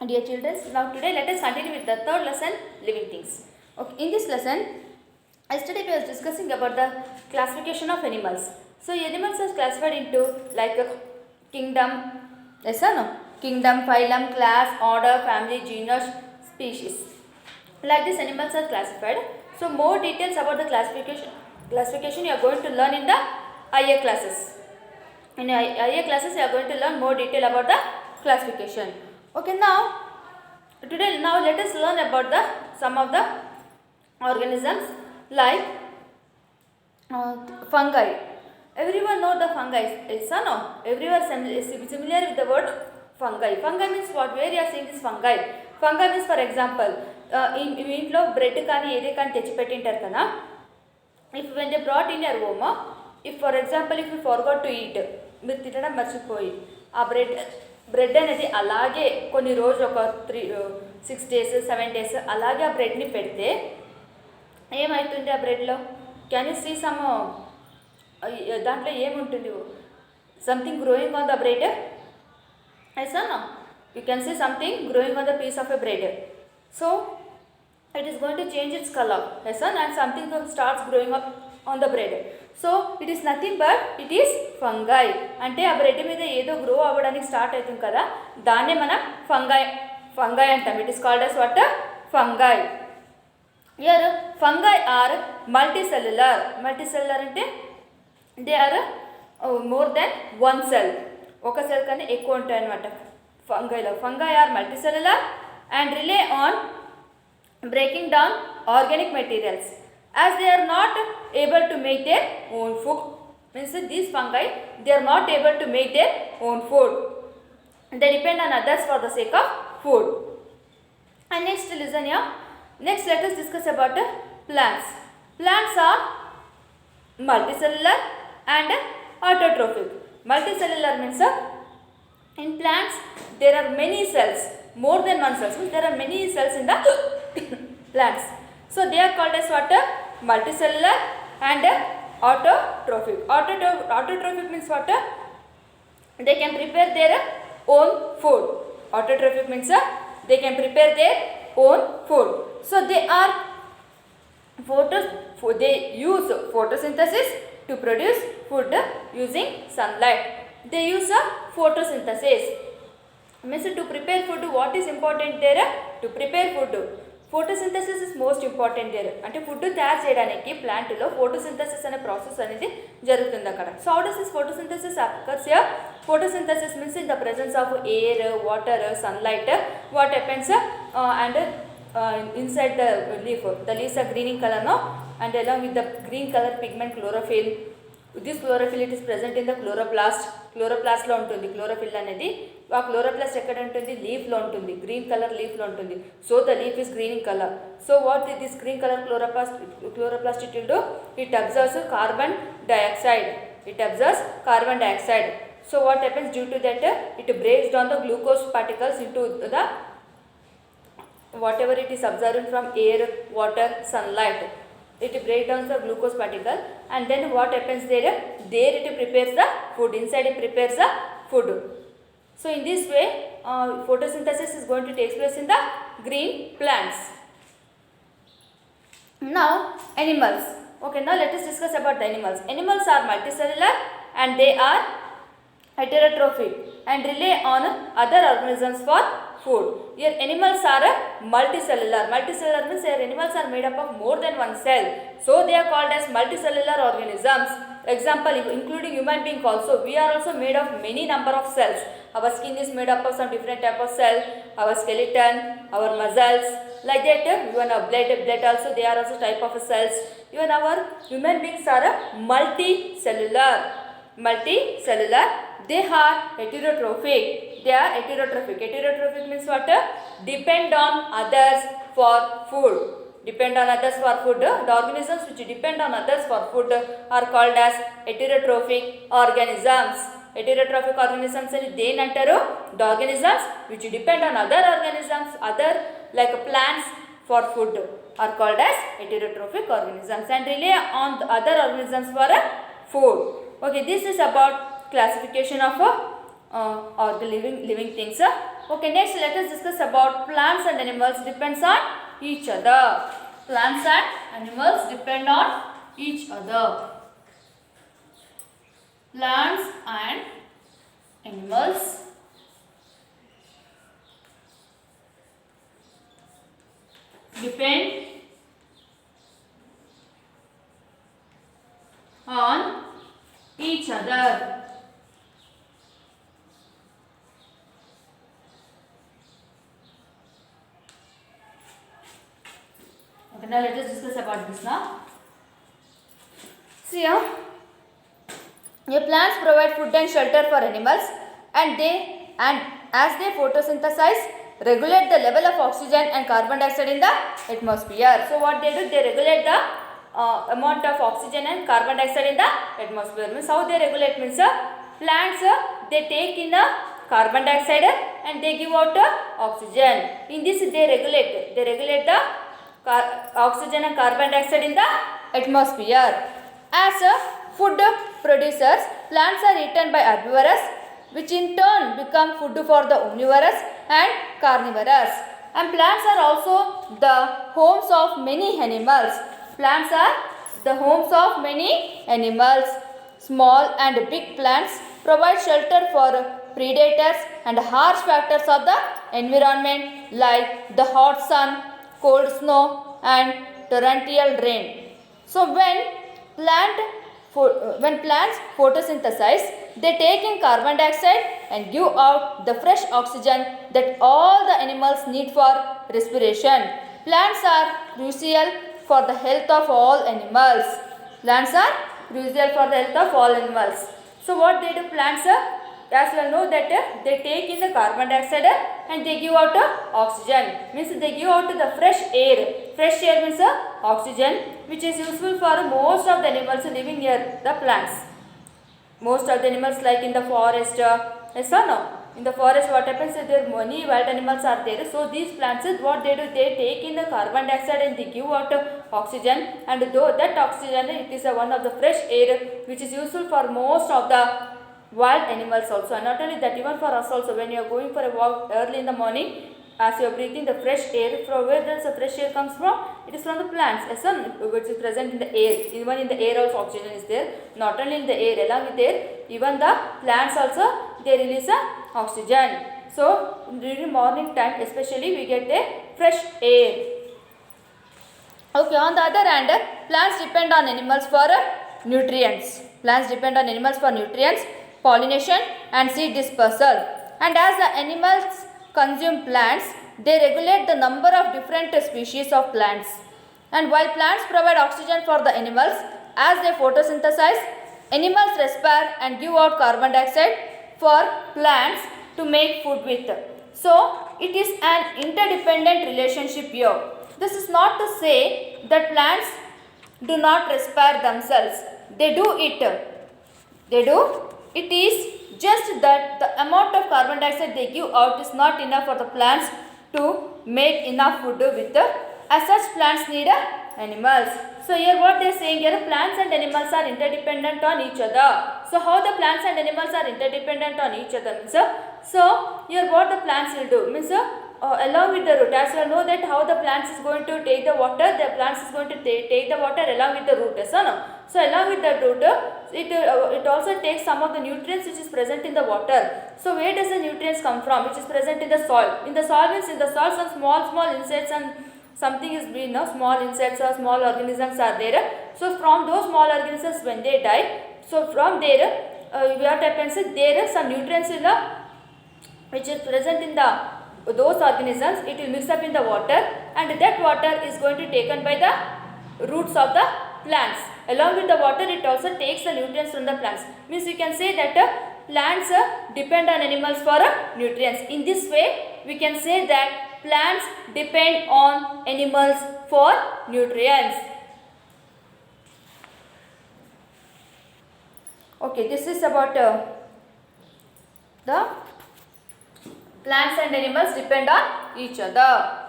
Dear children, now today let us continue with the third lesson, living things. Okay, in this lesson, yesterday we were discussing about the classification of animals. So animals are classified into like a kingdom, yes or no? Kingdom, phylum, class, order, family, genus, species. Like this, animals are classified. So more details about the classification you are going to learn in the higher classes. In higher classes, you are going to learn more detail about the classification. Okay, now let us learn about the some of the organisms like fungi. Everyone know the fungi, yes or no? Everyone is familiar with the word fungi. Fungi means what? Where you are seeing this fungi? Fungi means, for example, ఇంట్లో bread కానీ ఏదే కానీ తెచ్చిపెట్టింటారు కదా. If when they brought in your home, if for example if you forgot to eat, మీరు తినడం మర్చిపోయి ఆ bread అనేది అలాగే కొన్ని రోజు ఒక 6 days 7 days అలాగే ఆ బ్రెడ్ని పెడితే ఏమవుతుంది ఆ బ్రెడ్లో? క్యాన్ యూ సీ సమ్ దాంట్లో ఏముంటుంది? Something growing on the bread, yes or no? You can see something growing on the piece of a bread. So it is going to change its color, yes or no? And something starts growing up on the bread. So it is nothing but it is fungi. అంటే ఆ bread మీద ఏదో grow అవ్వడానికి start అవుతుంది కదా, దాన్నే మనం fungi అంటాం. It is called as what? Fungi. Here fungi are multicellular. Multicellular అంటే they are more than one cell. ఒక సెల్ కన్నా ఎక్కువ ఉంటాయి అన్నమాట ఫంగైలో. Fungi are multicellular and rely on breaking down organic materials as they are not able to make their own food. Means these fungi, they are not able to make their own food, they depend on others for the sake of food. And next listen here, next let us discuss about plants. Plants are multicellular and autotrophic. Multicellular means in plants there are many cells, more than one cells, means there are many cells in the plants. So they are called as what? Multicellular and autotrophic. Autotrophic means what? They can prepare their own food. Autotrophic means they can prepare their own food. So they are they use photosynthesis to produce food using sunlight. They use photosynthesis. Means to prepare food, what is important there? To prepare food, photosynthesis is most important there. అంటే food తయారు చేయడానికి ప్లాంట్లో photosynthesis అనే process అనేది జరుగుతుంది అక్కడ. So how does this photosynthesis occurs here? Photosynthesis means in the presence of air, water, sunlight, what happens and inside the leaf, the leaves are green in color, no? And along with the green color pigment chlorophyll, this chlorophyll it is present in the chloroplast. Chloroplast లో ఉంటుంది chlorophyll అనేది. ఆ chloroplast ఎక్కడ ఉంటుంది? Leaf లో ఉంటుంది, green colour leaf లో ఉంటుంది. So the leaf is green in colour. So what this green colour chloroplast it will do? It absorbs carbon dioxide. It absorbs carbon dioxide. So what happens? Due to that it breaks down the glucose particles into the whatever it is absorbing from air, water, sunlight. It breaks down the glucose particle and then what happens there? There it prepares the food. Inside it prepares the food. So in this way photosynthesis is going to take place in the green plants. Now animals. Okay, now let us discuss about the animals. Animals are multicellular and they are heterotrophic and rely on other organisms for food. Here animals are multicellular. Multicellular means here animals are made up of more than one cell. So they are called as multicellular organisms. Example, including human being also, we are also made of many number of cells. Our skin is made up of some different type of cell. Our skeleton, our muscles, like that. Even our blood also, they are also type of cells. Even our human beings are multicellular. They are heterotrophic. They are heterotrophic. Heterotrophic means what? Depend on others for food. Depend on others for food. The organisms which depend on others for food are called as heterotrophic organisms. Heterotrophic organisms అని దేని అంటారు? The organisms which depend on other organisms, other like plants for food are called as heterotrophic organisms and rely on the other organisms for food. Okay, this is about classification of or the living things. Okay, next let us discuss about plants and animals depends on each other. Plants and animals depend on each other. Plants and animals depend on each other. Okay, now let us discuss about this now. See here, plants provide food and shelter for animals, and as they photosynthesize, regulate the level of oxygen and carbon dioxide in the atmosphere. So what they do, they regulate the amount of oxygen and carbon dioxide in the atmosphere. Means how they regulate means plants they take in carbon dioxide and they give out oxygen. In this they regulate the oxygen and carbon dioxide in the atmosphere. As food producers, plants are eaten by herbivores, which in turn become food for the omnivorous and carnivorous. And plants are also the homes of many animals. Plants are the homes of many animals. Small and big plants provide shelter for predators and harsh factors of the environment like the hot sun, cold snow and torrential rain. So when plants photosynthesize, they take in carbon dioxide and give out the fresh oxygen that all the animals need for respiration. Plants are crucial for the health of all animals. Plants are crucial for the health of all animals. So what they do, plants as well know that they take in the carbon dioxide and they give out oxygen. Means they give out the fresh air. Fresh air means oxygen, which is useful for most of the animals living near the plants. Most of the animals like in the forest, yes or no? In the forest what happens is there many wild animals are there. So these plants, what they do, they take in the carbon dioxide and they give out oxygen, and though that oxygen it is one of the fresh air which is useful for most of the wild animals also. And not only that, even for us also, when you are going for a walk early in the morning, as you are breathing the fresh air, from where does the fresh air comes from? It is from the plants, yes, which is present in the air. Even in the air also oxygen is there. Not only in the air, along with air, even the plants also they release oxygen. So during morning time especially we get a fresh air. Okay, on the other hand, plants depend on animals for nutrients. Plants depend on animals for nutrients, pollination and seed dispersal. And as the animals consume plants, they regulate the number of different species of plants. And while plants provide oxygen for the animals, as they photosynthesize, animals respire and give out carbon dioxide for plants to make food with. So it is an interdependent relationship here. This is not to say that plants do not respire themselves. They do it. They do. It is just that the amount of carbon dioxide they give out is not enough for the plants to make enough food with. As such, plants need animals. So here what they are saying here, plants and animals are interdependent on each other. So how the plants and animals are interdependent on each other means, so here what the plants will do means, along with the root, as you know that how the plants is going to take the water, the plants is going to take the water along with the root, yes or no? So along with the root, it also takes some of the nutrients which is present in the water. So where does the nutrients come from? Which is present in the soil. In the soil means in the soil some small insects and something is being, small insects or small organisms are there. So from those small organisms when they die, so from there what happens is there is some nutrients in the which is present in those organisms, it will mix up in the water, and that water is going to be taken by the roots of the plants. Along with the water, it also takes the nutrients from the plants. Means you can say that plants depend on animals for nutrients. In this way, we can say that plants depend on animals for nutrients. Okay, this is about the plants and animals depend on each other.